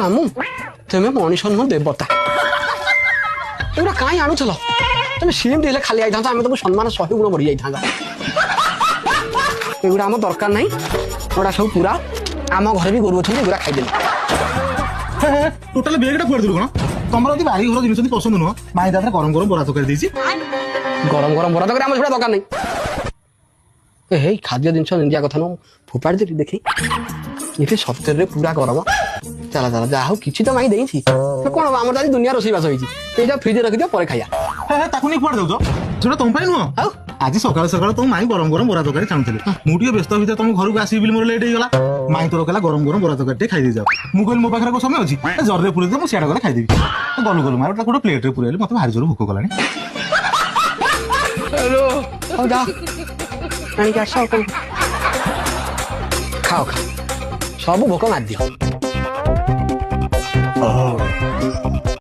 ମାମୁଁ ତମେ ମଣିଷ ନୁହଁ ଦେବତା। ଏଗୁଡ଼ା କାହିଁ ଆଣୁଥିଲ? ତମେ ସେମିତି ହେଲେ ଖାଲି ଆଇଥାନ୍ତା, ଆମେ ତମକୁ ସମ୍ମାନ 100 ଗୁଣ ବଢି ଯାଇଥାନ୍ତା। ଏଗୁଡ଼ା ଆମ ଦରକାର ନାହିଁ, ଏଗୁଡ଼ା ସବୁ ପୁରା। ଆମ ଘରେ ବି ଗୋରୁ ଅଛନ୍ତି, ଏଗୁଡ଼ା ଖାଇଦେଲେ। ଟୋଟାଲ ବେଗଟା କୁଆଡେ ଦେଲୁ କଣ? ତମର ଯଦି ବାରି ଘର ଜିନିଷ ପସନ୍ଦ ନୁହଁ, ମାଇଁ ତା ଗରମ ଗରମ ବରା ତରକାରୀ ଦେଇଛି। ଗରମ ଗରମ ବରା ତରକାରୀ ଆମର ସେଗୁଡ଼ା ଦରକାର ନାହିଁ। ହେଇ ଖାଦ୍ୟ ଜିନିଷ ନିନ୍ଦିଆ କଥା ନୁହଁ, ଫୋପାଡ଼ି ଦେଲି ଦେଖି। ଏଠି ସତରେ ପୁରା ଗରମ। ଚାଲ ଚାଲ, ଯାହା ହଉ କିଛି ତ ମାଇଁ ଦେଇଛି। କଣ ଆମର ଆଜି ଦୁନିଆ ରୋଷେଇବାସ ହେଇଛି, ଏଇଟା ଫ୍ରିଜରେ ରଖିଦିଅ, ପରେ ଖାଇବା। ତାକୁ ନେଇ କୁଆଡେ ଯାଉଛ? ସେଟା ତମ ପାଇଁ ନୁହଁ। ଆଉ ଆଜି ସକାଳେ ସକାଳେ ତମ ମାଇଁ ଗରମ ଗରମ ବରା ତରକାରୀ ଛାଣୁଥିଲେ। ମୁଁ ଟିକେ ବ୍ୟସ୍ତ ଭିତରେ ତମ ଘରକୁ ଆସିବି ବୋଲି ମୋର ଲେଟ୍ ହେଇଗଲା। ମାଇଁ ତୋର କହିଲା ଗରମ ଗରମ ବରା ତରକାରୀ ଟିକେ ଖାଇଦେଇ ଯାଅ। ମୁଁ କହିଲି ମୋ ପାଖରେ କୋଉ ସମୟ ଅଛି, ଜରିରେ ପୁରେଇ ଦିଅ, ମୁଁ ସିଆଡେ ଗଲେ ଖାଇଦେବି। ଗଲୁ ଗଲୁ ମାର ଗୋଟେ ପ୍ଲେଟରେ ପୁରେଇଲି, ମତେ ଭାରି ଜୋର ଭୋକ କଲାଣି। ହଉ ଯା ଆଣିକି ଆସ, ଖାଅ ଖାଅ, ସବୁ ଭୋକ ମାରିଦିଅ।